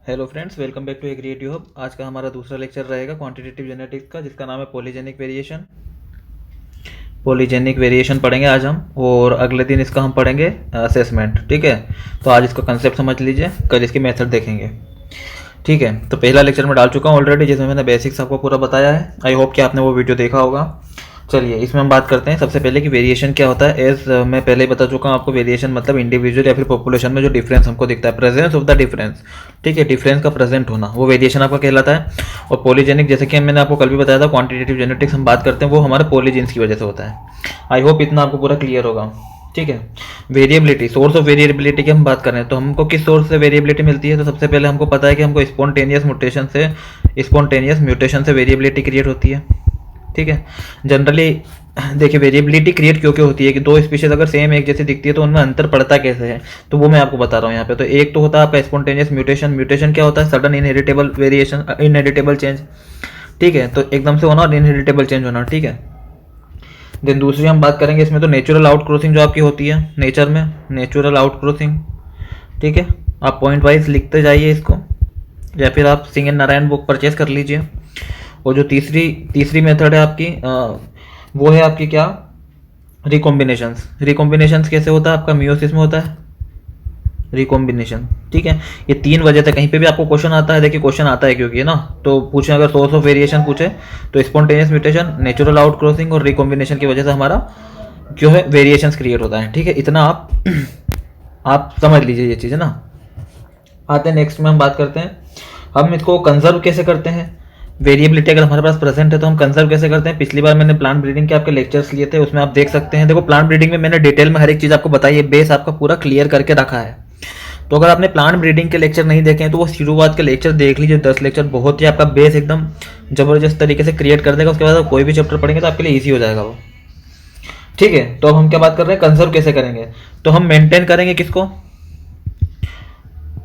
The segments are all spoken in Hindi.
Hello friends, welcome back to a creative hub. आज का हमारा दूसरा लेक्चर रहेगा क्वांटिटेटिव जेनेटिक्स का, जिसका नाम है पॉलीजेनिक वेरिएशन। पॉलीजेनिक वेरिएशन पढ़ेंगे आज हम, और अगले दिन इसका हम पढ़ेंगे असेसमेंट। ठीक है, तो आज इसका कंसेप्ट समझ लीजिए, कल इसकी मेथड देखेंगे। ठीक है, तो पहला लेक्चर में डाल चुका हूँ ऑलरेडी, जिसमें मैंने बेसिक्स आपको पूरा बताया है। आई होप कि आपने वो वीडियो देखा होगा। चलिए इसमें हम बात करते हैं सबसे पहले कि वेरिएशन क्या होता है। एज मैं पहले ही बता चुका हूँ आपको, वेरिएशन मतलब इंडिविजुअल या फिर पॉपुलेशन में जो डिफरेंस हमको दिखता है, प्रेजेंस ऑफ द डिफरेंस। ठीक है, डिफरेंस का प्रेजेंट होना, वो वेरिएशन आपका कहलाता है। और पॉलीजेनिक, जैसे कि मैंने आपको कल भी बताया था, क्वांटिटेटिव जेनेटिक्स हम बात करते हैं, वो हमारे पॉलीजीन्स की वजह से होता है। आई होप इतना आपको पूरा क्लियर होगा। ठीक है, वेरिएबिलिटी, सोर्स ऑफ वेरिएबिलिटी की हम बात कर रहे हैं, तो हमको किस सोर्स से वेरिएबिलिटी मिलती है। तो सबसे पहले हमको पता है कि हमको स्पॉन्टेनियस म्यूटेशन से वेरिएबिलिटी क्रिएट होती है। ठीक है, जनरली देखिए वेरिएबिलिटी क्रिएट क्यों क्यों होती है कि दो स्पीशीज अगर सेम एक जैसी दिखती है तो उनमें अंतर पड़ता कैसे है, तो वो मैं आपको बता रहा हूँ यहाँ पे। तो एक तो होता है आपका स्पॉन्टेनियस म्यूटेशन। म्यूटेशन क्या होता है? Sudden inheritable variation, inheritable change. ठीक है, तो एकदम से होना और इनहेरिटेबल चेंज होना। ठीक है, देन दूसरी हम बात करेंगे इसमें, तो नेचुरल आउट क्रॉसिंग जो आपकी होती है नेचर में, नेचुरल आउट क्रॉसिंग। ठीक है, आप पॉइंट वाइज लिखते जाइए इसको, या फिर आप Singh and Narayan book purchase कर लीजिए। और जो तीसरी मेथड है आपकी, वो है आपकी क्या? रिकॉम्बिनेशंस। रिकॉम्बिनेशंस कैसे होता है? आपका मियोसिस में होता है रिकॉम्बिनेशन। ठीक है, ये तीन वजह से कहीं पे भी आपको क्वेश्चन आता है, देखिए क्वेश्चन आता है क्योंकि है ना, तो पूछे अगर सोर्स ऑफ वेरिएशन पूछे तो spontaneous mutation, natural out crossing और रिकॉम्बिनेशन की वजह से हमारा जो है वेरिएशंस क्रिएट होता है। ठीक है, इतना आप समझ लीजिए ये चीज़, है ना। आते हैं नेक्स्ट में, हम बात करते हैं हम इसको कंजर्व कैसे करते हैं। वेरिएबिलिटी अगर हमारे पास प्रेजेंट है तो हम कंजर्व कैसे करते हैं। पिछली बार मैंने प्लांट ब्रीडिंग के आपके लेक्चर्स लिए थे, उसमें आप देख सकते हैं। देखो प्लांट ब्रीडिंग में मैंने डिटेल में हर एक चीज़ आपको बताई है, बेस आपका पूरा क्लियर करके रखा है। तो अगर आपने प्लांट ब्रीडिंग के लेक्चर नहीं देखे हैं तो वो शुरुआत के लेक्चर देख लीजिए, 10 लेक्चर, बहुत ही आपका बेस एकदम जबरदस्त तरीके से क्रिएट कर देगा। उसके बाद आप कोई भी चैप्टर पढ़ेंगे तो आपके लिए ईजी हो जाएगा वो। ठीक है, तो अब हम क्या बात कर रहे हैं, कंजर्व कैसे करेंगे। तो हम मेंटेन करेंगे किसको?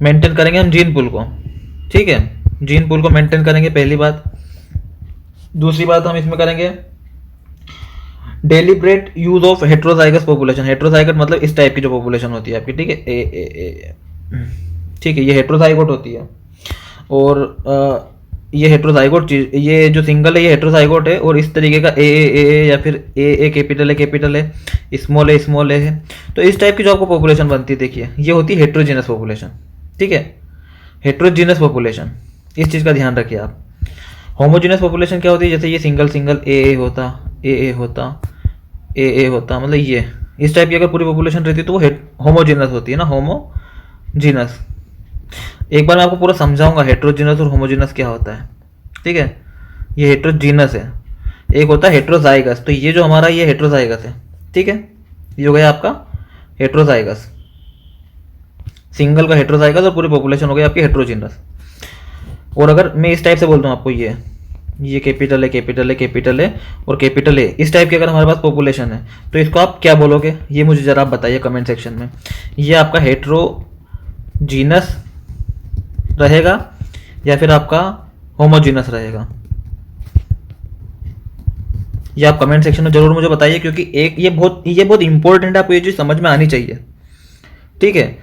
मेंटेन करेंगे हम जीन पूल को। ठीक है, जीन पूल को मेंटेन करेंगे, पहली बात। दूसरी बात हम इसमें करेंगे deliberate use of heterozygous population. Heterozygous मतलब इस टाइप की जो पॉपुलेशन होती है आपकी। ठीक है, ठीक है, ये हेट्रोजाइगोट होती है। और ये हेट्रोजाइगोट चीज, ये जो सिंगल है ये हेट्रोजाइगोट है, और इस तरीके का ए या फिर ए कैपिटल है, स्मॉल ए है। तो इस टाइप की जो आपको पॉपुलेशन बनती है, देखिए ये होती है हेट्रोजीनस पॉपुलेशन। ठीक है, हेट्रोजीनस पॉपुलेशन, इस चीज़ का ध्यान रखिए आप। होमोजीनस पॉपुलेशन क्या होती है? जैसे ये सिंगल ए होता, ए होता, मतलब ये इस टाइप की अगर पूरी पॉपुलेशन रहती है तो वो होमोजीनस होती है ना, होमोजीनस। एक बार मैं आपको पूरा समझाऊंगा हेट्रोजीनस और होमोजीनस क्या होता है। ठीक है, ये हेट्रोजीनस है, एक होता है हेट्रोजाइगस। तो ये जो हमारा ये हेट्रोजाइगस है। ठीक है, ये हो गया आपका हेट्रोजाइगस, सिंगल का हेट्रोजाइगस, और पूरी पॉपुलेशन हो गई आपकी हेट्रोजीनस। और अगर मैं इस टाइप से बोलता हूँ आपको, ये कैपिटल है और कैपिटल ए, इस टाइप की अगर हमारे पास पॉपुलेशन है तो इसको आप क्या बोलोगे, ये मुझे जरा आप बताइए कमेंट सेक्शन में। ये आपका हेट्रोजीनस रहेगा या फिर आपका होमोजीनस रहेगा, ये आप कमेंट सेक्शन में जरूर मुझे बताइए, क्योंकि एक ये बहुत इंपॉर्टेंट है, आपको ये चीज़ समझ में आनी चाहिए। ठीक है,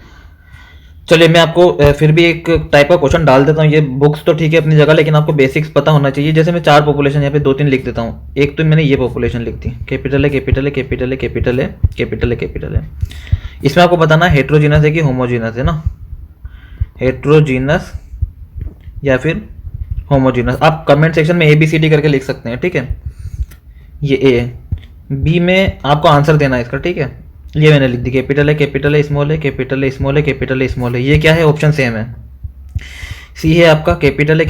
चलिए मैं आपको फिर भी एक टाइप का क्वेश्चन डाल देता हूँ। ये बुक्स तो ठीक है अपनी जगह, लेकिन आपको बेसिक्स पता होना चाहिए। जैसे मैं 4 पॉपुलेशन यहाँ पे 2-3 लिख देता हूँ। एक तो मैंने ये पॉपुलेशन लिख दी, कैपिटल है। इसमें आपको बताना हेट्रोजीनस है कि होमोजीनस है ना, हेट्रोजीनस या फिर होमोजीनस। आप कमेंट सेक्शन में ABCD करके लिख सकते हैं। ठीक है, ये ए है, बी में आपको आंसर देना है इसका। ठीक है, ये मैंने लिख दी, कैपिटल है, स्मॉल है, कैपिटल है, स्मॉल है। ये क्या है? ऑप्शन सेम है। सी है आपका कैपिटल है,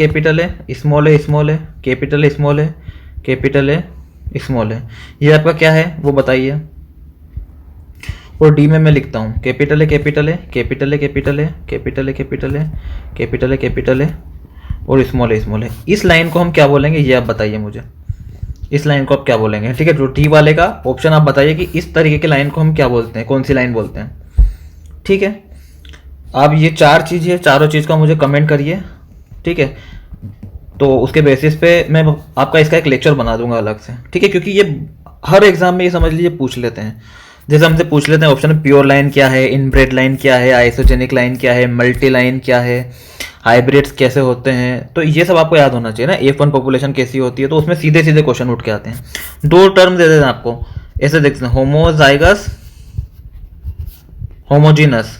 स्मॉल है, कैपिटल है, स्मॉल है। ये आपका क्या है वो बताइए। और डी में मैं लिखता हूँ कैपिटल है और स्मॉल है। इस लाइन को हम क्या बोलेंगे, ये आप बताइए मुझे। इस लाइन को आप क्या बोलेंगे? ठीक है, जो टी वाले का ऑप्शन आप बताइए कि इस तरीके की लाइन को हम क्या बोलते हैं, कौन सी लाइन बोलते हैं। ठीक है, आप ये 4 चीज़ है, चारों चीज़ का मुझे कमेंट करिए। ठीक है, तो उसके बेसिस पे मैं आपका इसका एक लेक्चर बना दूंगा अलग से। ठीक है, क्योंकि ये हर एग्जाम में ये समझ लीजिए पूछ लेते हैं। जैसे हमसे पूछ लेते हैं ऑप्शन में, प्योर लाइन क्या है, इनब्रेड लाइन क्या है, आइसोजेनिक लाइन क्या है, मल्टी लाइन क्या है, हाइब्रिड्स कैसे होते हैं, तो ये सब आपको याद होना चाहिए ना। F1 पॉपुलेशन कैसी होती है, तो उसमें सीधे सीधे क्वेश्चन उठ के आते हैं। दो टर्म दे देते हैं आपको, ऐसे देखते हैं, होमोजाइगस, होमोजीनस,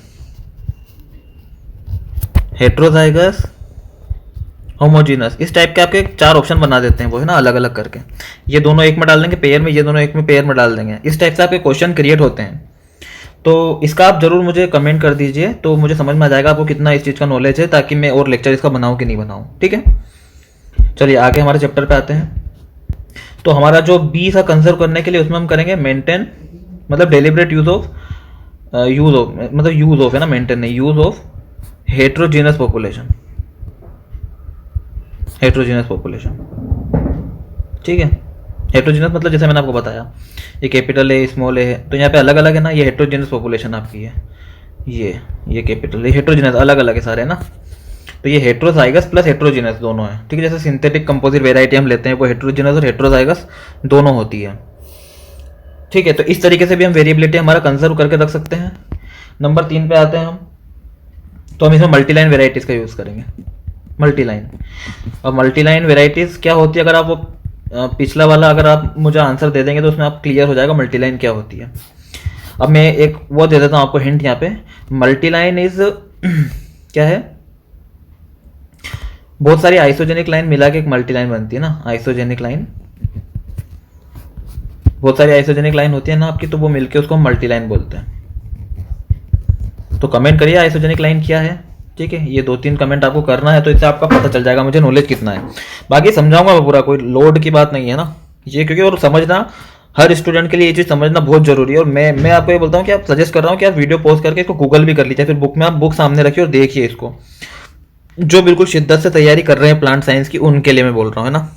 हेट्रोजाइगस, होमोजीनस, इस टाइप के आपके 4 ऑप्शन बना देते हैं वो, है ना, अलग अलग करके। ये दोनों एक में डाल देंगे पेयर में, ये दोनों एक में पेयर में डाल देंगे। इस टाइप से आपके क्वेश्चन क्रिएट होते हैं। तो इसका आप जरूर मुझे कमेंट कर दीजिए, तो मुझे समझ में आ जाएगा आपको कितना इस चीज़ का नॉलेज है, ताकि मैं और लेक्चर इसका बनाऊँ कि नहीं बनाऊँ। ठीक है, चलिए आगे हमारे चैप्टर पे आते हैं। तो हमारा जो बी था कंजर्व करने के लिए, उसमें हम करेंगे मेंटेन, मतलब डेलिबरेट यूज ऑफ मतलब यूज ऑफ, है ना, मेंटेन नहीं, use of heterogeneous population, heterogeneous population. ठीक है, हेट्रोजीनस मतलब जैसे मैंने आपको बताया, ये कैपिटल है, स्मॉल है, तो यहाँ पे अलग अलग है ना, ये हेट्रोजीनस पॉपुलेशन आपकी है, ये कैपिटल, ये हेट्रोजीनस अलग अलग है सारे, है ना। तो ये हेट्रोजाइगस प्लस हेट्रोजीनस दोनों है। ठीक है, जैसे सिंथेटिक कंपोजिट वेराइटी हम लेते हैं, वो हेट्रोजीनस और हेट्रोजाइगस दोनों होती है। ठीक है, तो इस तरीके से भी हम वेरिएबिलिटी हमारा कंजर्व करके रख सकते हैं। नंबर 3 पे आते हैं हम, तो हम इसमें मल्टीलाइन वेराइटीज का यूज़ करेंगे, मल्टीलाइन। और मल्टीलाइन वेराइटीज क्या होती है, अगर आप वो पिछला वाला अगर आप मुझे आंसर दे देंगे तो उसमें आप क्लियर हो जाएगा मल्टीलाइन क्या होती है। अब मैं एक वो दे देता हूँ आपको हिंट यहाँ पे, मल्टीलाइन इज क्या है, बहुत सारी आइसोजेनिक लाइन मिला के एक मल्टीलाइन बनती है ना, आइसोजेनिक लाइन, बहुत सारी आइसोजेनिक लाइन होती है ना आपकी, तो वो मिलके उसको हम मल्टीलाइन बोलते हैं। तो कमेंट करिए आइसोजेनिक लाइन क्या है। ठीक है, ये 2-3 कमेंट आपको करना है, तो इससे आपका पता चल जाएगा मुझे नॉलेज कितना है। बाकी समझाऊंगा मैं पूरा, कोई लोड की बात नहीं है ना ये, क्योंकि और समझना हर स्टूडेंट के लिए ये चीज़ समझना बहुत जरूरी है। और मैं आपको ये बोलता हूँ कि आप सजेस्ट कर रहा हूँ कि आप वीडियो पॉज करके इसको गूगल भी कर लीजिए, फिर बुक में आप बुक सामने रखिए और देखिए इसको। जो बिल्कुल शिद्दत से तैयारी कर रहे हैं प्लांट साइंस की, उनके लिए मैं बोल रहा हूँ, है ना।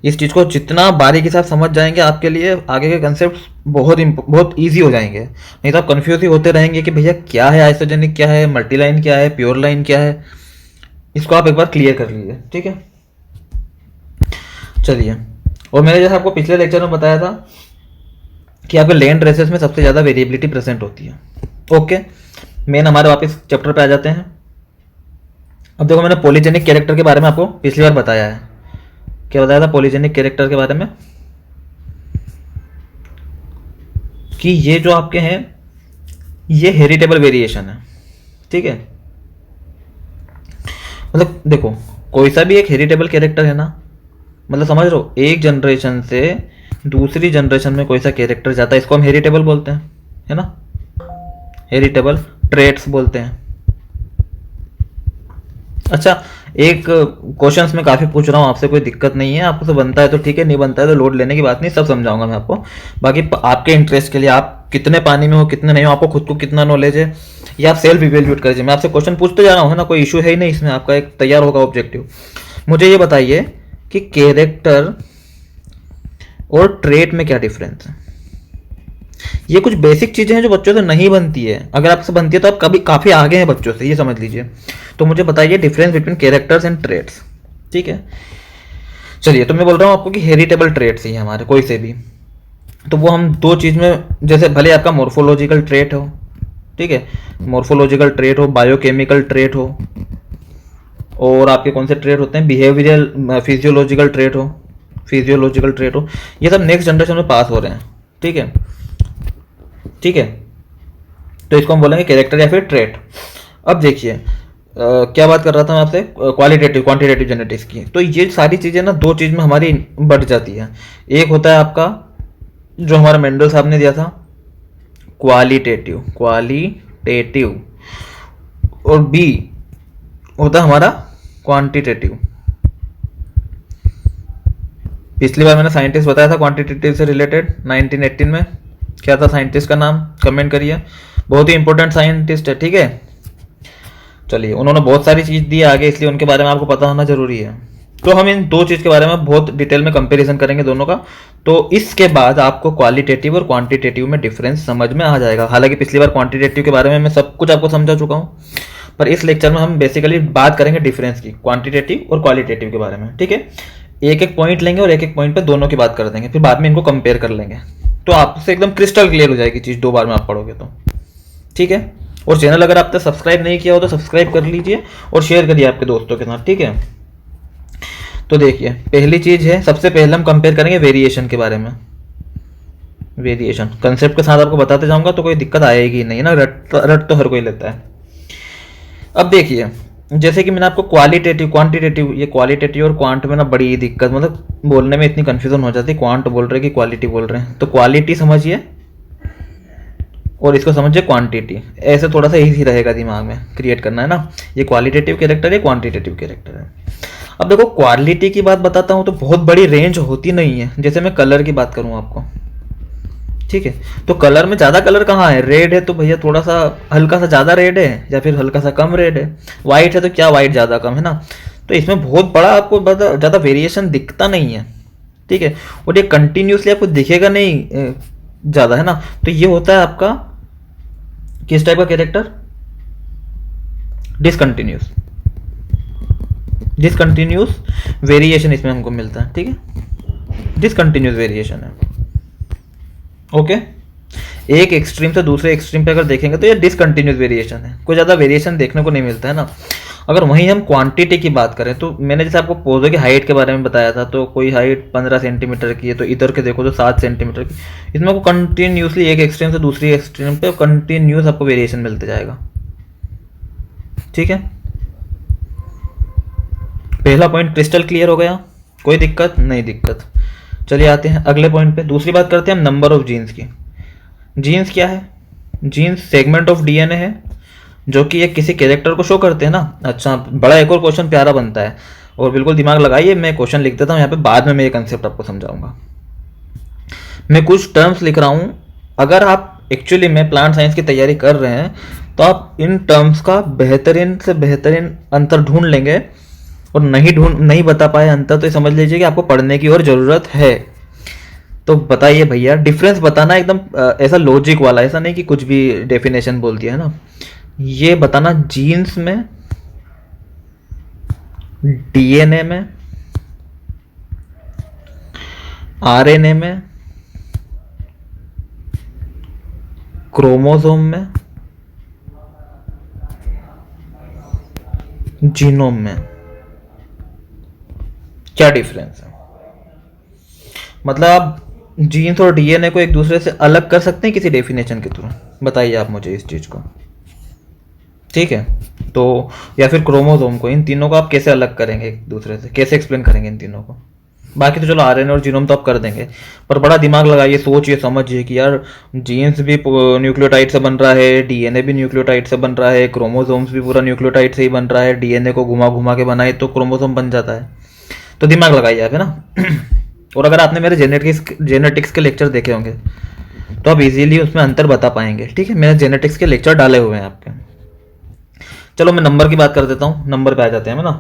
इस चीज़ को जितना बारीकी के साथ समझ जाएंगे, आपके लिए आगे के कंसेप्ट बहुत ईजी हो जाएंगे। नहीं तो आप कंफ्यूज ही होते रहेंगे कि भैया क्या है आइसोजेनिक, क्या है मल्टी लाइन, क्या है प्योर लाइन, क्या है। इसको आप एक बार क्लियर कर लीजिए। ठीक है, चलिए। और मैंने जैसे आपको पिछले लेक्चर में बताया था कि आपके लैंड रेसेस में सबसे ज़्यादा वेरिएबिलिटी प्रेजेंट होती है। ओके, मेन हमारे वापस चैप्टर पे आ जाते हैं। अब देखो, मैंने पॉलीजेनिक कैरेक्टर के बारे में आपको पिछली बार बताया है। क्या बताया था पॉलीजेनिक कैरेक्टर के बारे में, कि ये जो आपके हैं ये हेरिटेबल वेरिएशन है। ठीक है, मतलब देखो कोई सा भी एक हेरिटेबल कैरेक्टर है ना, मतलब समझ रहे हो, एक जनरेशन से दूसरी जनरेशन में कोई सा कैरेक्टर जाता है, इसको हम हेरिटेबल बोलते हैं, है ना, हेरिटेबल ट्रेट्स बोलते हैं। अच्छा, एक क्वेश्चंस में काफ़ी पूछ रहा हूँ आपसे, कोई दिक्कत नहीं है, आपको तो बनता है तो ठीक है, नहीं बनता है तो लोड लेने की बात नहीं, सब समझाऊंगा मैं आपको। बाकी आपके इंटरेस्ट के लिए, आप कितने पानी में हो कितने नहीं हो, आपको खुद को कितना नॉलेज है, ये आप सेल्फ इवेल्यूएट करिए। मैं आपसे क्वेश्चन पूछते जा रहा हूँ, है ना, कोई इशू है ही नहीं इसमें, आपका एक तैयार होगा ऑब्जेक्टिव। मुझे ये बताइए कि कैरेक्टर और ट्रेट में क्या डिफरेंस है। ये कुछ बेसिक चीजें हैं जो बच्चों से नहीं बनती है, अगर आपसे बनती है तो आप कभी काफी आगे हैं बच्चों से, ये समझ लीजिए। तो मुझे बताइए difference between characters and traits. ठीक है, चलिए। तो मैं बोल रहा हूँ आपको कि हेरिटेबल ट्रेट्स ही हमारे कोई से भी, तो वो हम 2 चीज में, जैसे भले आपका मोर्फोलॉजिकल ट्रेट हो, ठीक है, मोर्फोलॉजिकल ट्रेट हो, बायोकेमिकल ट्रेट हो, और आपके कौन से ट्रेट होते हैं, बिहेवियरल फिजियोलॉजिकल ट्रेट हो, फिजियोलॉजिकल ट्रेट हो, ये सब नेक्स्ट जनरेशन में पास हो रहे हैं। ठीक है, ठीक है, तो इसको हम बोलेंगे कैरेक्टर या फिर ट्रेट। अब देखिए क्या बात कर रहा था मैं आपसे, क्वालिटेटिव क्वांटिटेटिव जेनेटिक्स की। तो ये सारी चीज़ें ना 2 चीज़ में हमारी बढ़ जाती है। एक होता है आपका जो हमारा मेंडल साहब ने दिया था, क्वालिटेटिव, और बी होता है हमारा क्वांटिटेटिव। पिछली बार मैंने साइंटिस्ट बताया था क्वांटिटेटिव से रिलेटेड 1918 में, क्या था साइंटिस्ट का नाम, कमेंट करिए, बहुत ही इंपॉर्टेंट साइंटिस्ट है। ठीक है, चलिए, उन्होंने बहुत सारी चीज़ दी आगे, इसलिए उनके बारे में आपको पता होना जरूरी है। तो हम इन 2 चीज़ के बारे में बहुत डिटेल में कंपैरिजन करेंगे दोनों का। तो इसके बाद आपको क्वालिटेटिव और क्वांटिटेटिव में डिफरेंस समझ में आ जाएगा। हालांकि पिछली बार क्वांटिटेटिव के बारे में मैं सब कुछ आपको समझा चुका हूँ, पर इस लेक्चर में हम बेसिकली बात करेंगे डिफरेंस की, क्वांटिटेटिव और क्वालिटेटिव के बारे में। ठीक है, एक एक पॉइंट लेंगे और एक एक पॉइंट पे दोनों की बात कर देंगे, फिर बाद में इनको कंपेयर कर लेंगे, तो आपसे एकदम क्रिस्टल क्लियर हो जाएगी चीज़ 2 बार में आप पढ़ोगे तो। ठीक है, और चैनल अगर आपने सब्सक्राइब नहीं किया हो तो सब्सक्राइब कर लीजिए और शेयर करिए आपके दोस्तों के साथ, ठीक है। तो देखिए पहली चीज है, सबसे पहले हम कंपेयर करेंगे वेरिएशन के बारे में। वेरिएशन कंसेप्ट के साथ आपको बताते जाऊंगा तो कोई दिक्कत आएगी नहीं ना, रट तो हर कोई लेता है। अब देखिए जैसे कि मैंने आपको क्वालिटेटिव क्वांटिटेटिव, ये क्वालिटेटिव और क्वांट में ना बड़ी दिक्कत, मतलब बोलने में इतनी कंफ्यूजन हो जाती है, क्वांट बोल रहे हैं कि क्वालिटी बोल रहे हैं। तो क्वालिटी समझिए और इसको समझिए क्वांटिटी, ऐसे थोड़ा सा इजी रहेगा दिमाग में क्रिएट करना, है ना। ये क्वालिटेटिव कैरेक्टर है, क्वांटिटेटिव कैरेक्टर है। अब देखो क्वालिटी की बात बताता हूँ तो बहुत बड़ी रेंज होती नहीं है। जैसे मैं कलर की बात करूँ आपको, ठीक है, तो कलर में ज़्यादा कलर कहाँ है, रेड है तो भैया थोड़ा सा हल्का सा ज़्यादा रेड है या फिर हल्का सा कम रेड है। वाइट है तो क्या वाइट ज़्यादा कम, है ना। तो इसमें बहुत बड़ा आपको ज़्यादा वेरिएशन दिखता नहीं है, ठीक है। और ये कंटिन्यूसली आपको दिखेगा नहीं ज़्यादा, है ना। तो ये होता है आपका किस टाइप का कैरेक्टर, डिसकंटिन्यूस। डिसकंटिन्यूस वेरिएशन इसमें हमको मिलता है, ठीक है, डिसकंटिन्यूस वेरिएशन है। ओके, एक एक्सट्रीम से दूसरे एक्सट्रीम पे अगर देखेंगे तो ये डिसकंटिन्यूस वेरिएशन है, कोई ज़्यादा वेरिएशन देखने को नहीं मिलता है ना। अगर वहीं हम क्वांटिटी की बात करें तो मैंने जैसे आपको पौधों की हाइट के बारे में बताया था, तो कोई हाइट 15 सेंटीमीटर की है तो इधर के देखो तो 7 सेंटीमीटर की, इसमें आपको कंटिन्यूसली एक एक्सट्रीम से दूसरी एक्सट्रीम पे कंटिन्यूस आपको वेरिएशन मिलते जाएगा, ठीक है। पहला पॉइंट क्रिस्टल क्लियर हो गया, कोई दिक्कत नहीं दिक्कत। चलिए आते हैं अगले पॉइंट पे। दूसरी बात करते हैं हम नंबर ऑफ जीन्स की। जीन्स क्या है, जीन्स सेगमेंट ऑफ डीएनए है जो कि एक किसी कैरेक्टर को शो करते हैं ना। अच्छा, बड़ा एक और क्वेश्चन प्यारा बनता है, और बिल्कुल दिमाग लगाइए, मैं क्वेश्चन लिख देता हूँ यहाँ पे, बाद में मैं ये कंसेप्ट आपको समझाऊंगा। मैं कुछ टर्म्स लिख रहा हूँ, अगर आप एक्चुअली में प्लांट साइंस की तैयारी कर रहे हैं तो आप इन टर्म्स का बेहतरीन से बेहतरीन अंतर ढूंढ लेंगे, और नहीं बता पाए अंतर तो समझ लीजिए कि आपको पढ़ने की और ज़रूरत है। तो बताइए भैया, डिफरेंस बताना एकदम ऐसा लॉजिक वाला, ऐसा नहीं कि कुछ भी डेफिनेशन बोल दिया, है ना। ये बताना जीन्स में, डीएनए में, आरएनए में, क्रोमोसोम में, जीनोम में क्या डिफरेंस है। मतलब आप जीन्स और डीएनए को एक दूसरे से अलग कर सकते हैं किसी डेफिनेशन के थ्रू, बताइए आप मुझे इस चीज को, ठीक है। तो या फिर क्रोमोसोम को, इन तीनों को आप कैसे अलग करेंगे एक दूसरे से, कैसे एक्सप्लेन करेंगे इन तीनों को। बाकी तो चलो आरएनए और जीनोम तो आप कर देंगे, पर बड़ा दिमाग लगाइए, सोचिए समझिए कि यार जीन्स भी न्यूक्लियोटाइड से बन रहा है, डीएनए भी न्यूक्लियोटाइड से बन रहा है, क्रोमोसोम्स भी पूरा न्यूक्लियोटाइड से ही बन रहा है, डीएनए को घुमा घुमा के बनाए तो क्रोमोसोम बन जाता है। तो दिमाग लगाइए आप, है ना। और अगर आपने मेरे जेनेटिक्स के लेक्चर देखे होंगे तो आप इजीली उसमें अंतर बता पाएंगे, ठीक है। मैंने जेनेटिक्स के लेक्चर डाले हुए हैं आपके। चलो मैं नंबर की बात कर देता हूँ, नंबर पे आ जाते हैं ना।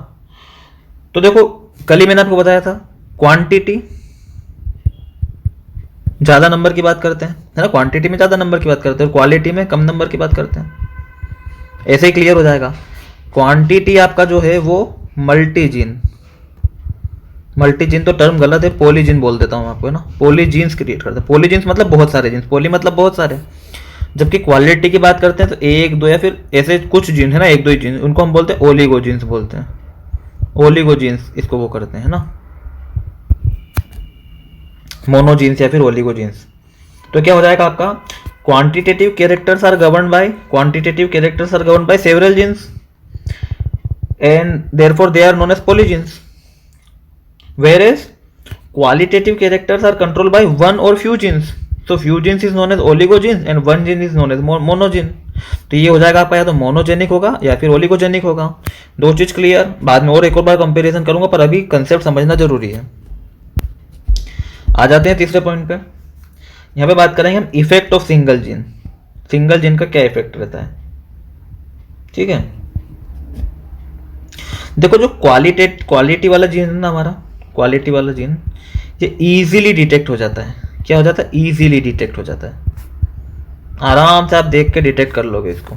तो देखो कल ही मैंने आपको बताया था, क्वांटिटी ज़्यादा नंबर की बात करते हैं, है ना। क्वांटिटी में ज़्यादा नंबर की बात करते हैं, क्वालिटी में कम नंबर की बात करते हैं। ऐसे ही क्लियर हो जाएगा। क्वांटिटी आपका जो है वो मल्टीजीन, मल्टीजीन तो टर्म गलत है, पॉलीजीन बोल देता हूँ आपको, है ना। पॉलीजीन्स क्रिएट करते हैं, पॉलीजीन्स मतलब बहुत सारे जीन्स, पॉली मतलब बहुत सारे। जबकि क्वालिटी की बात करते हैं तो एक दो या फिर ऐसे कुछ जीन है ना, एक दो ही जीन, उनको हम बोलते हैं ओलिगोजीन्स बोलते हैं, ओलिगोजीन्स इसको वो करते हैं ना, मोनोजीन्स या फिर ओलिगोजीन्स। तो क्या हो जाएगा आपका, quantitative characters are govern by several genes and therefore they are known as polygenes, whereas qualitative characters are controlled by one or few genes. So few genes is known as oligogenes and one gene is known as monogene. तो ये हो जाएगा आपका, या तो मोनोजेनिक होगा या फिर ओलिगोजेनिक होगा। दो चीज क्लियर, बाद में और एक और बार कंपैरिजन करूंगा, पर अभी कंसेप्ट समझना जरूरी है। आ जाते हैं तीसरे पॉइंट पे। यहाँ पे बात करेंगे हम effect of single gene. Single gene का क्या इफेक्ट रहता है, ठीक है। देखो जो क्वालिटी वाला जीन है ना, हमारा क्वालिटी वाला जीन, ये इजीली डिटेक्ट हो जाता है। क्या हो जाता है, इजीली डिटेक्ट हो जाता है। आराम से आप देख के डिटेक्ट कर लोगे इसको,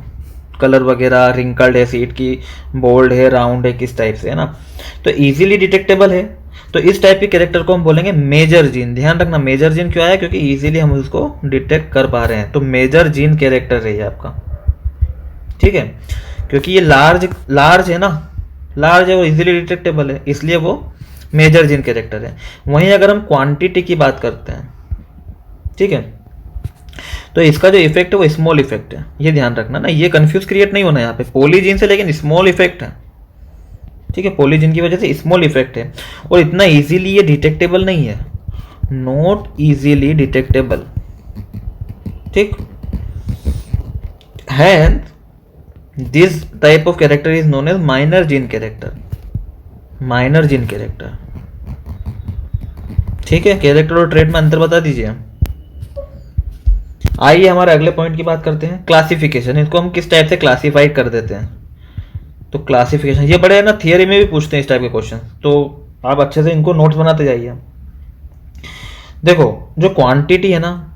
कलर वगैरह, रिंकल्ड है, सीट की बोल्ड है, राउंड है, किस टाइप से, है ना। तो इजीली डिटेक्टेबल है। तो इस टाइप के कैरेक्टर को हम बोलेंगे मेजर जीन। ध्यान रखना, मेजर जीन क्यों आया, क्योंकि इजीली हम उसको डिटेक्ट कर पा रहे हैं। तो मेजर जीन कैरेक्टर है ये आपका, ठीक है, क्योंकि ये लार्ज है ना, लार्ज है, वो इजीली डिटेक्टेबल है, इसलिए वो मेजर जीन कैरेक्टर है। वहीं अगर हम क्वांटिटी की बात करते हैं, ठीक है, तो इसका जो इफेक्ट है वो स्मॉल इफेक्ट है, ये ध्यान रखना ना, ये कंफ्यूज क्रिएट नहीं होना यहाँ पे, पॉलीजीन से लेकिन स्मॉल इफेक्ट है, ठीक है, पॉलीजीन की वजह से स्मॉल इफेक्ट है, और इतना इजीली ये डिटेक्टेबल नहीं है, नॉट इजीली डिटेक्टेबल, ठीक है। This type of character is known as minor gene character, minor gene character, ठीक है। कैरेक्टर और ट्रेड में अंतर बता दीजिए। आइए हमारे अगले पॉइंट की बात करते हैं, क्लासिफिकेशन, इसको हम किस टाइप से क्लासिफाइड कर देते हैं। तो क्लासिफिकेशन ये बड़े है ना, थियरी में भी पूछते हैं इस टाइप के क्वेश्चन, तो आप अच्छे से इनको नोट्स बनाते जाइए। देखो जो क्वांटिटी है ना,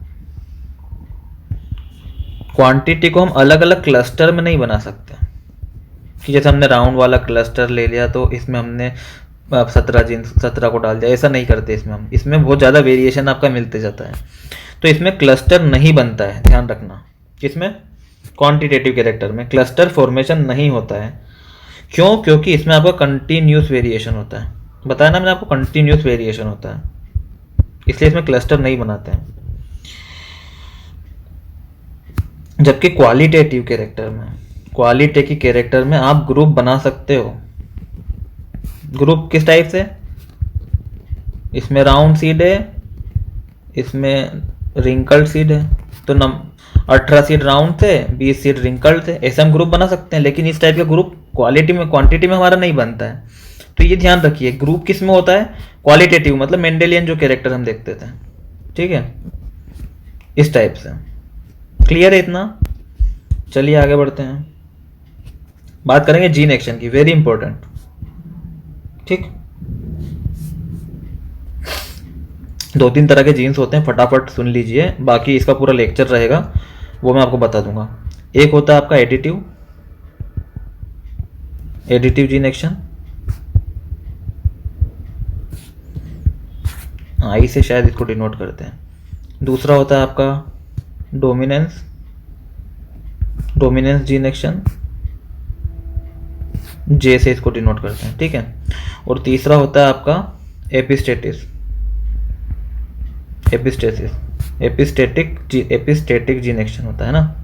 क्वांटिटी को हम अलग अलग क्लस्टर में नहीं बना सकते, कि जैसे हमने राउंड वाला क्लस्टर ले लिया तो इसमें हमने 17 को डाल दिया, ऐसा नहीं करते इसमें हम, इसमें बहुत ज़्यादा वेरिएशन आपका मिलते जाता है, तो इसमें क्लस्टर नहीं बनता है, ध्यान रखना। किसमें? क्वांटिटेटिव कैरेक्टर में क्लस्टर फॉर्मेशन नहीं होता है। क्यों? क्योंकि इसमें आपका कंटिन्यूस वेरिएशन होता है, बताया ना मैंने आपको, कंटिन्यूस वेरिएशन होता है, इसलिए इसमें क्लस्टर नहीं बनाते हैं। जबकि क्वालिटेटिव कैरेक्टर में, क्वालिटेटिव कैरेक्टर में आप ग्रुप बना सकते हो। ग्रुप किस टाइप से? इसमें राउंड सीड है, इसमें रिंकल्ड सीड है, तो 18 सीड राउंड थे, 20 सीड रिंकल्ड थे, ऐसे हम ग्रुप बना सकते हैं। लेकिन इस टाइप का ग्रुप क्वालिटी में, क्वांटिटी में हमारा नहीं बनता है। तो ये ध्यान रखिए, ग्रुप किस में होता है? क्वालिटेटिव, मतलब मेंडेलियन जो कैरेक्टर हम देखते थे, ठीक है, इस टाइप से। क्लियर है इतना? चलिए आगे बढ़ते हैं, बात करेंगे जीन एक्शन की, वेरी इंपॉर्टेंट, ठीक। 2-3 तरह के जीन्स होते हैं, फटाफट सुन लीजिए, बाकी इसका पूरा लेक्चर रहेगा वो मैं आपको बता दूंगा। एक होता है आपका एडिटिव जीन एक्शन, आई से शायद इसको डिनोट करते हैं। दूसरा होता है आपका डोमिनेंस जीन एक्शन, जे से इसको डिनोट करते हैं, ठीक है। और तीसरा होता है आपका एपिस्टेटिक जीन एक्शन होता है ना,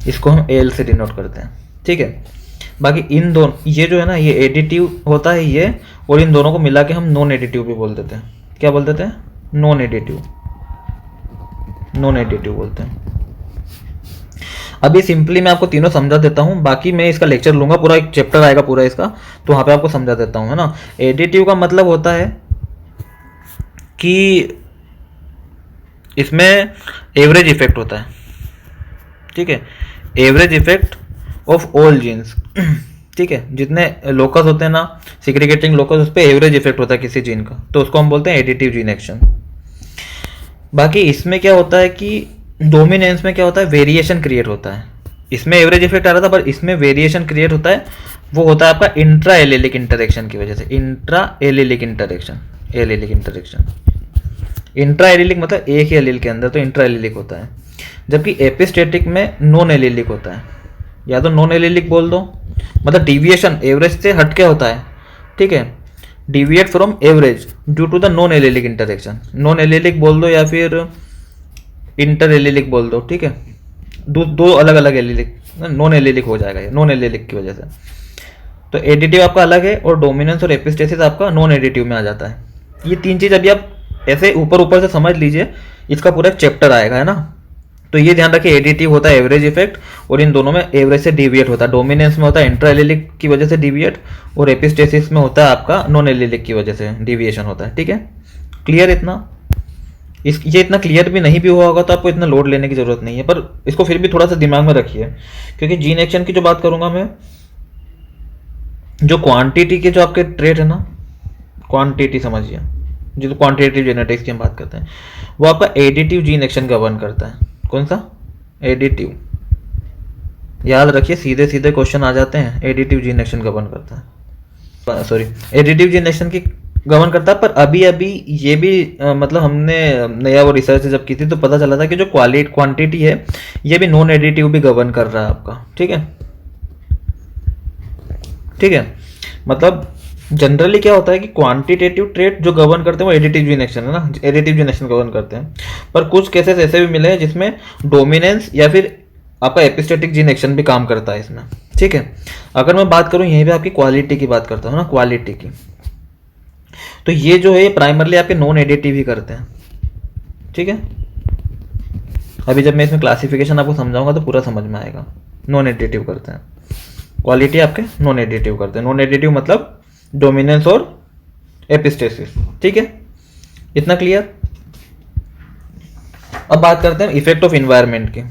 इसको हम एल से डिनोट करते हैं, ठीक है। बाकी इन दोनों, ये जो है ना, ये एडिटिव होता है ये, और इन दोनों को मिला के हम नॉन एडिटिव भी बोल देते हैं। क्या बोल देते हैं? नॉन एडिटिव बोलते हैं। अभी सिंपली मैं आपको तीनों समझा देता हूं, बाकी मैं इसका लेक्चर लूंगा, पूरा एक चैप्टर आएगा पूरा इसका, तो वहां पे आपको समझा देता हूं, है ना। एडिटिव का मतलब होता है कि इसमें एवरेज इफेक्ट होता है, ठीक है, average effect of all genes, ठीक है, जितने लोकस होते हैं ना, सिग्रीगेटिंग लोकस, उस पर एवरेज इफेक्ट होता है किसी जीन का, तो उसको हम बोलते हैं एडिटिव जीन एक्शन। बाकी इसमें क्या होता है कि डोमिनेंस में क्या होता है, वेरिएशन क्रिएट होता है। इसमें एवरेज इफेक्ट आ रहा था, पर इसमें वेरिएशन क्रिएट होता है, वो होता है आपका इंट्रा एलिलिक इंटरेक्शन की वजह से। Intra allylic interaction, intra allylic मतलब एक ही एलिल के अंदर, तो इंट्रा एलिलिक होता है। जबकि एपिस्टेटिक में नॉन एलिलिक होता है, या तो नॉन एलिलिक बोल दो, मतलब डिविएशन एवरेज से हटके होता है, ठीक है, deviate from average due to the non allelic interaction, non allelic बोल दो या फिर इंटर एलिलिक बोल दो, ठीक है, दो अलग अलग एलिलिक, नॉन एलिलिक हो जाएगा ये, नॉन एलिलिक की वजह से। तो एडिटिव आपका अलग है, और डोमिनेंस और एपिस्टेसिस आपका नॉन एडिटिव में आ जाता है। ये तीन चीज अभी आप ऐसे ऊपर से समझ लीजिए, इसका पूरा चैप्टर आएगा, है ना। तो ये ध्यान रखिए, एडिटिव होता है एवरेज इफेक्ट, और इन दोनों में एवरेज से डिविएट होता है। डोमिनेंस में होता है इंट्रा एलिलिक की वजह से डिविएट, और एपिस्टेसिस में होता है आपका नॉन एलिलिक की वजह से डिविएशन होता है, ठीक है। क्लियर इतना? ये इतना क्लियर भी नहीं भी हुआ होगा तो आपको इतना लोड लेने की जरूरत नहीं है, पर इसको फिर भी थोड़ा सा दिमाग में रखिए, क्योंकि जीन एक्शन की जो बात करूंगा मैं, जो क्वांटिटी के जो आपके ट्रेट है ना, क्वांटिटी समझिए, जो क्वांटिटेटिव जेनेटिक्स की हम बात करते हैं, वो आपका एडिटिव जीन एक्शन गवर्न करता है। कौन सा? एडिटिव। याद रखिए, सीधे सीधे क्वेश्चन आ जाते हैं, एडिटिव जीन एक्शन गवर्न करता है। सॉरी, एडिटिव जीन एक्शन की गवर्न करता है। पर अभी अभी ये भी मतलब हमने नया वो रिसर्च जब की थी तो पता चला था कि जो क्वांटिटी है ये भी नॉन एडिटिव भी गवर्न कर रहा है आपका। ठीक है, ठीक है। मतलब जनरली क्या होता है कि क्वांटिटेटिव ट्रेट जो गवर्न करते हैं वो एडिटिव जीन एक्शन है ना, एडिटिव जीन एक्शन गवर्न करते हैं। पर कुछ केसेस ऐसे भी मिले हैं जिसमें डोमिनेंस या फिर आपका एपिस्टेटिक जीन एक्शन भी काम करता है इसमें। ठीक है, अगर मैं बात करूं यहीं पे आपकी क्वालिटी की बात करता हूँ ना, क्वालिटी की, तो ये जो है प्राइमरली आपके नॉन एडिटिव ही करते हैं। ठीक है, अभी जब मैं इसमें क्लासिफिकेशन आपको समझाऊंगा तो पूरा समझ में आएगा। नॉन एडिटिव करते हैं, क्वालिटी आपके नॉन एडिटिव करते हैं। नॉन एडिटिव मतलब डोमिनेंस और एपिस्टेसिस। ठीक है, इतना क्लियर। अब बात करते हैं इफेक्ट ऑफ इन्वायरमेंट की।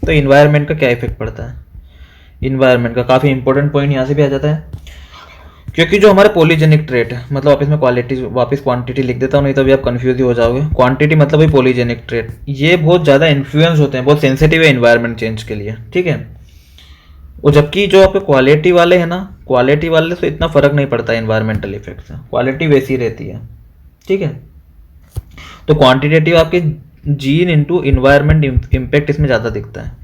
तो इन्वायरमेंट का क्या इफेक्ट पड़ता है? इन्वायरमेंट का काफ़ी इंपॉर्टेंट पॉइंट यहाँ से भी आ जाता है, क्योंकि जो हमारे पॉलीजेनिक ट्रेट है, मतलब आप इसमें क्वालिटी वापस क्वांटिटी लिख देता हूँ नहीं तो अभी आप कंफ्यूज ही हो जाओगे। क्वांटिटी मतलब वही पॉलीजेनिक ट्रेट, ये बहुत ज़्यादा इन्फ्लुएंस होते हैं, बहुत सेंसिटिव है इन्वायरमेंट चेंज के लिए। ठीक है, और जबकि जो आपके क्वालिटी वाले हैं ना, क्वालिटी वाले से इतना फर्क नहीं पड़ता इन्वायरमेंटल इफेक्ट से, क्वालिटी वैसी रहती है। ठीक है, तो क्वांटिटेटिव आपके जीन इंटू इन्वायरमेंट इम्पैक्ट इसमें ज़्यादा दिखता है।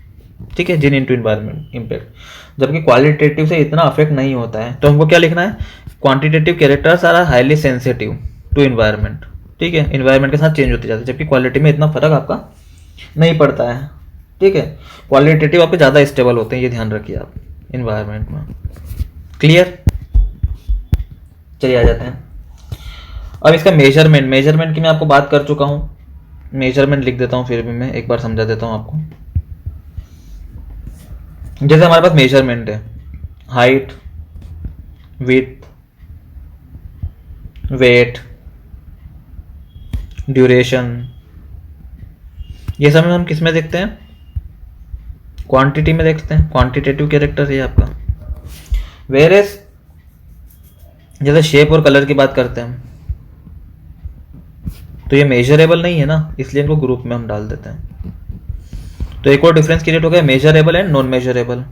ठीक है, जीन इंटू इन्वायरमेंट इम्पैक्ट, जबकि क्वालिटेटिव से इतना अफेक्ट नहीं होता है। तो हमको क्या लिखना है? Quantitative characters are highly sensitive to environment. ठीक है, इन्वायरमेंट के साथ चेंज होते जाते हैं, जबकि क्वालिटी में इतना फर्क आपका नहीं पड़ता है। ठीक है, क्वालिटेटिव आपके ज़्यादा स्टेबल होते हैं, ये ध्यान रखिए आप इन्वायरमेंट में। क्लियर? चलिए आ जाते हैं अब इसका मेजरमेंट की मैं आपको बात कर चुका हूँ। मेजरमेंट लिख देता हूँ, फिर भी मैं एक बार समझा देता हूँ आपको। जैसे हमारे पास मेजरमेंट है, हाइट, विड्थ, वेट, ड्यूरेशन, ये सब हम किस में देखते हैं? क्वांटिटी में देखते हैं, क्वांटिटेटिव कैरेक्टर है आपका। वेरेस जैसे शेप और कलर की बात करते हैं तो ये मेजरेबल नहीं है ना, इसलिए इनको ग्रुप में हम डाल देते हैं। तो एक और डिफरेंस क्रिएट हो गया, मेजरेबल एंड नॉन मेजरेबल।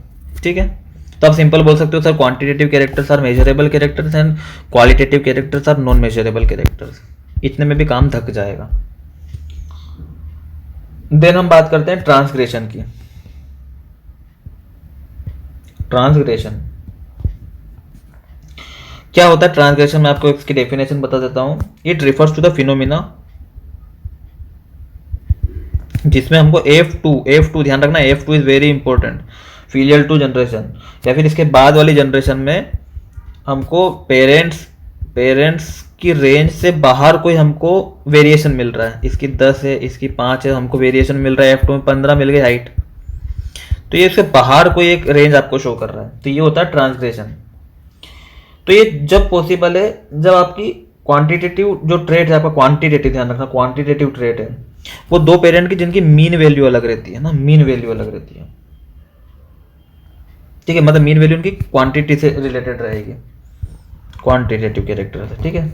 ठीक है, तो आप सिंपल बोल सकते हो sir quantitative characters are measurable characters and qualitative characters are non measurable characters. इतने में भी काम थक जाएगा। देन हम बात करते हैं ट्रांसग्रेशन की। ट्रांसग्रेशन क्या होता है? ट्रांसग्रेशन में आपको इसकी डेफिनेशन बता देता हूं। It refers to the phenomena जिसमें हमको F2 ध्यान रखना, F2 is very important, filial two generation या फिर इसके बाद वाली जनरेशन में हमको पेरेंट्स की रेंज से बाहर कोई हमको वेरिएशन मिल रहा है। इसकी 10 है, इसकी 5 है, हमको वेरिएशन मिल रहा है, F2 में 15 मिल गई हाइट, तो ये इससे बाहर कोई एक रेंज आपको शो कर रहा है, तो ये होता है ट्रांसग्रेशन। तो ये जब पॉसिबल है जब आपकी क्वांटिटेटिव जो ट्रेट है आपका, क्वांटिटेटिव ध्यान रखना, क्वांटिटेटिव ट्रेट है वो दो पेरेंट की जिनकी मीन वैल्यू अलग रहती है ना, मीन वैल्यू अलग रहती है। ठीक है, मतलब मीन वैल्यू उनकी क्वांटिटी से रिलेटेड रहेगी, क्वांटिटेटिव कैरेक्टर से। ठीक है,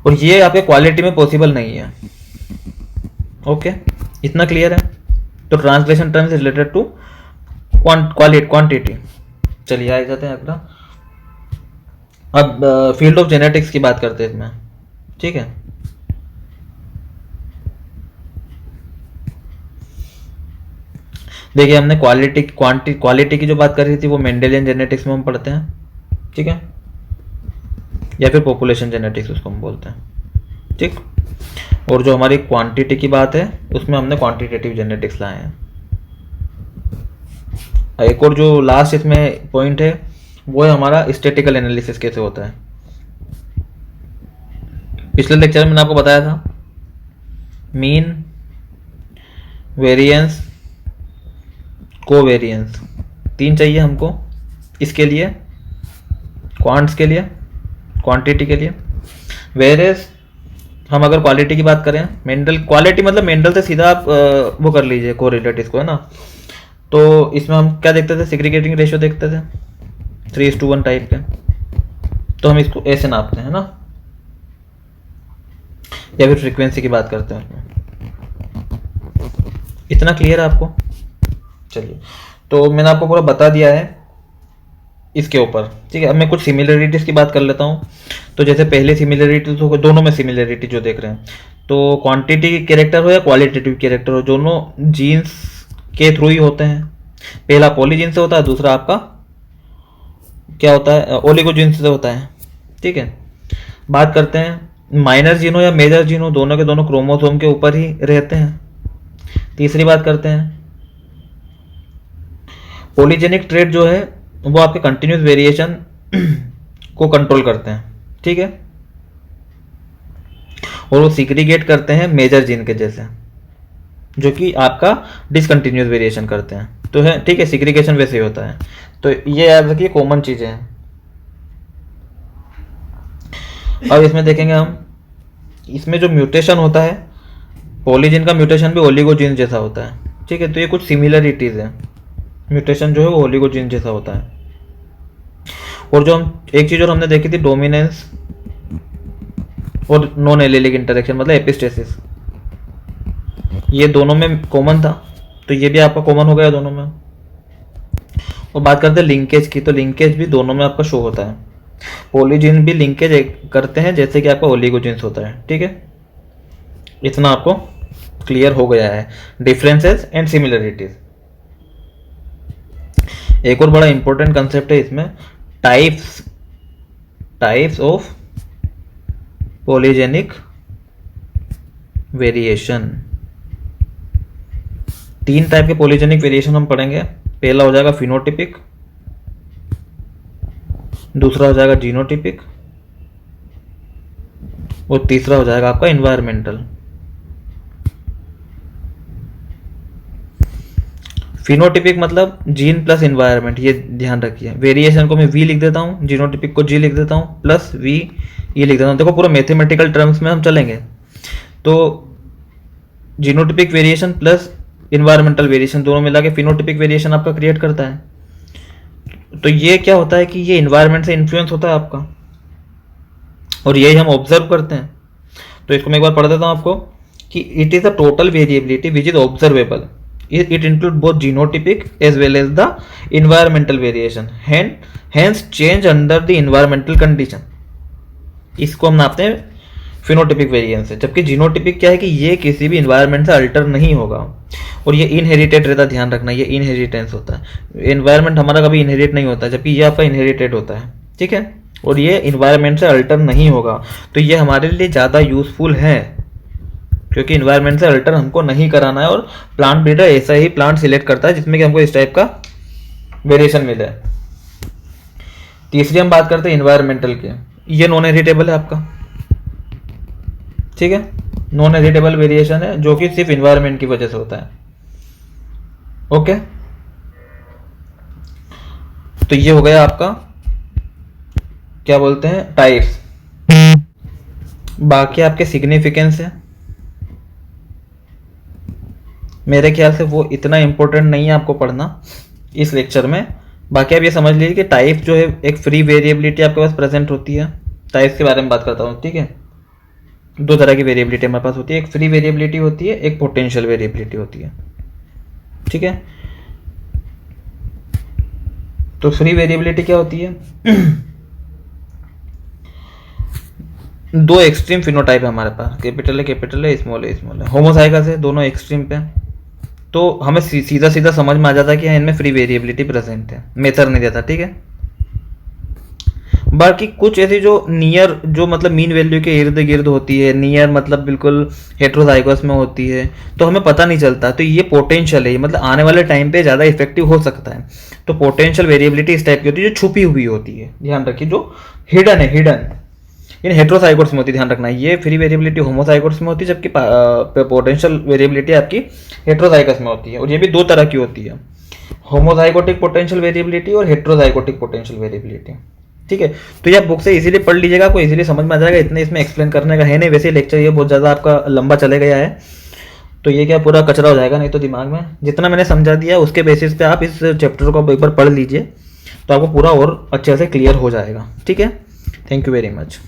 और ये आपके क्वालिटी में पॉसिबल नहीं है। ओके, इतना क्लियर है? तो translation term is related to quantity. चलिए आ जाते हैं अगला। अब फील्ड ऑफ जेनेटिक्स की बात करते हैं इसमें। ठीक है, देखिए हमने क्वालिटी की जो बात कर रही थी वो मेंडेलियन जेनेटिक्स में हम पढ़ते हैं। ठीक है, या फिर पॉपुलेशन जेनेटिक्स उसको हम बोलते हैं। ठीक, और जो हमारी क्वांटिटी की बात है उसमें हमने क्वांटिटेटिव जेनेटिक्स लाए हैं। एक और जो लास्ट इसमें पॉइंट है वो है हमारा स्टैटिकल एनालिसिस कैसे होता है। पिछले लेक्चर में मैंने आपको बताया था मीन, वेरिएंस, कोवेरिएंस, 3 चाहिए हमको इसके लिए, क्वांट्स के लिए, क्वांटिटी के लिए। वेरेस हम अगर क्वालिटी की बात करें, मेंडल क्वालिटी मतलब मेंडल से सीधा आप वो कर लीजिए कोरिलेट इसको, है ना। तो इसमें हम क्या देखते थे? सेग्रीगेटिंग रेशियो देखते थे 3:1 टाइप के, तो हम इसको ऐसे नापते हैं ना, या फिर फ्रीक्वेंसी की बात करते हैं उसमें। इतना क्लियर है आपको? चलिए, तो मैंने आपको पूरा बता दिया है इसके ऊपर। ठीक है, अब मैं कुछ सिमिलरिटीज की बात कर लेता हूँ। तो जैसे पहले सिमिलरिटी तो दोनों में सिमिलरिटी जो देख रहे हैं, तो क्वांटिटी कैरेक्टर हो या क्वालिटेटिव कैरेक्टर हो, दोनों जीन्स के थ्रू ही होते हैं। पहला पॉलीजीन से होता है, दूसरा आपका क्या होता है, ओलिगोजीन से होता है। ठीक है, बात करते हैं माइनर जीन हो या मेजर जीन हो, दोनों के दोनों क्रोमोसोम के ऊपर ही रहते हैं। तीसरी बात करते हैं पॉलीजेनिक ट्रेट जो है वो आपके कंटिन्यूस वेरिएशन को कंट्रोल करते हैं। ठीक है, और वो सिग्रीगेट करते हैं मेजर जीन के जैसे, जो कि आपका डिसकंटिन्यूस वेरिएशन करते हैं। तो है ठीक है, सिग्रीगेशन वैसे ही होता है। तो ये याद रखिए कॉमन चीजें हैं। अब इसमें देखेंगे हम, इसमें जो म्यूटेशन होता है, पॉलीजीन का म्यूटेशन भी ओलिगोजीन जैसा होता है। ठीक है, तो ये कुछ सिमिलरिटीज है। म्यूटेशन जो है वो ओलिगोजीन जैसा होता है। और जो हम एक चीज और हमने देखी थी, डोमिनेंस और नॉन एलेलिक इंटरेक्शन मतलब एपिस्टेसिस, ये दोनों में कॉमन था, तो ये भी आपका कॉमन हो गया दोनों में। और बात करते हैं लिंकेज की, तो लिंकेज भी दोनों में आपका शो होता है। पॉलीजीन भी लिंकेज करते हैं जैसे कि आपका ओलिगोजीन्स होता है। ठीक है, इतना आपको क्लियर हो गया है, डिफरेंसेस एंड सिमिलरिटीज। एक और बड़ा इंपॉर्टेंट कंसेप्ट है इसमें, types of polygenic variation. 3 type के पॉलीजेनिक वेरिएशन हम पढ़ेंगे। पहला हो जाएगा फिनोटिपिक, दूसरा हो जाएगा जीनोटिपिक, और तीसरा हो जाएगा आपका इन्वायरमेंटल। फिनोटिपिक मतलब जीन प्लस इन्वायरमेंट, ये ध्यान रखिए। वेरिएशन को मैं वी लिख देता हूँ, जीनोटिपिक को जी लिख देता हूँ, प्लस वी ये लिख देता हूँ। देखो पूरा मैथमेटिकल टर्म्स में हम चलेंगे। तो genotypic variation plus environmental variation दोनों मिला के फिनोटिपिक वेरिएशन आपका क्रिएट करता है। तो ये क्या होता है कि ये इन्वायरमेंट से इन्फ्लुएंस होता है आपका, और यही हम ऑब्जर्व करते हैं। तो इसको मैं एक बार पढ़ देता हूँ आपको कि it is a total variability which is observable. It includes both genotypic as well as the environmental variation, hence change under the environmental condition। इसको हम नापते हैं फिनोटिपिक वेरिएंस से। जबकि जीनोटिपिक क्या है कि ये किसी भी इन्वायरमेंट से अल्टर नहीं होगा, और ये इनहेरिटेड रहता, ध्यान रखना, ये इनहेरिटेंस होता है। इन्वायरमेंट हमारा कभी इनहेरिट नहीं होता, जबकि ये आपका इनहेरिटेड होता है। ठीक है, और ये इन्वायरमेंट से अल्टर नहीं होगा। तो ये हमारे लिए ज़्यादा यूजफुल है, क्योंकि इन्वायरमेंट से अल्टर हमको नहीं कराना है, और प्लांट ब्रीडर ऐसा ही प्लांट सिलेक्ट करता है जिसमें कि हमको इस टाइप का वेरिएशन मिले। तीसरी हम बात करते हैं इन्वायरमेंटल की। ये नॉन हेरिटेबल है आपका। ठीक है, नॉन हेरिटेबल वेरिएशन है जो कि सिर्फ इन्वायरमेंट की वजह से होता है। ओके, तो ये हो गया आपका क्या बोलते हैं टाइप्स। बाकी आपके सिग्निफिकेंस है, मेरे ख्याल से वो इतना इंपॉर्टेंट नहीं है आपको पढ़ना इस लेक्चर में। बाकी आप ये समझ लीजिए कि टाइप जो है, एक फ्री वेरिएबिलिटी आपके पास प्रेजेंट होती है। टाइप्स के बारे में बात करता हूँ। ठीक है, 2 तरह की वेरिएबिलिटी हमारे पास होती है, एक फ्री वेरिएबिलिटी होती है, एक पोटेंशियल वेरिएबिलिटी होती है। ठीक है, तो फ्री वेरिएबिलिटी क्या होती है? 2 एक्सट्रीम फिनोटाइप है हमारे पास, कैपिटल है, स्मॉल है, होमोजाइगस है, दोनों एक्सट्रीम पे। तो हमें सीधा सीधा समझ में आ जाता है कि इनमें फ्री वेरिएबिलिटी प्रेजेंट है, मेथड नहीं देता। ठीक है, बाकी कुछ ऐसी जो नियर, जो मतलब मीन वैल्यू के इर्द गिर्द होती है, नियर मतलब बिल्कुल हेट्रोजाइगस में होती है, तो हमें पता नहीं चलता। तो ये पोटेंशियल है, मतलब आने वाले टाइम पे ज़्यादा इफेक्टिव हो सकता है। तो पोटेंशियल वेरिएबिलिटी इस टाइप की होती है जो छुपी हुई होती है, ध्यान रखिए, जो हिडन है, हिडन इन हेट्रोसाइगोट्स में होती है, ध्यान रखना। ये फ्री वेरिएबिलिटी होमोसाइगोट्स में होती है, जबकि पोटेंशियल वेरिएबिलिटी आपकी हेट्रोजाइगस में होती है। और ये भी 2 तरह की होती है, होमोजाइगोटिक पोटेंशियल वेरिएबिलिटी और हेट्रोजाइगोटिक पोटेंशियल वेरिएबिलिटी। ठीक है, तो ये आप बुक से इजीली पढ़ लीजिएगा, आपको इजीली समझ में आ जाएगा। इतने इसमें एक्सप्लेन करने का है नहीं, वैसे लेक्चर ये बहुत ज़्यादा आपका लंबा चले गया है, तो ये क्या पूरा कचरा हो जाएगा नहीं तो दिमाग में। जितना मैंने समझा दिया उसके बेसिस पे आप इस चैप्टर को एक बार पढ़ लीजिए, तो आपको पूरा और अच्छे से क्लियर हो जाएगा। ठीक है, थैंक यू वेरी मच।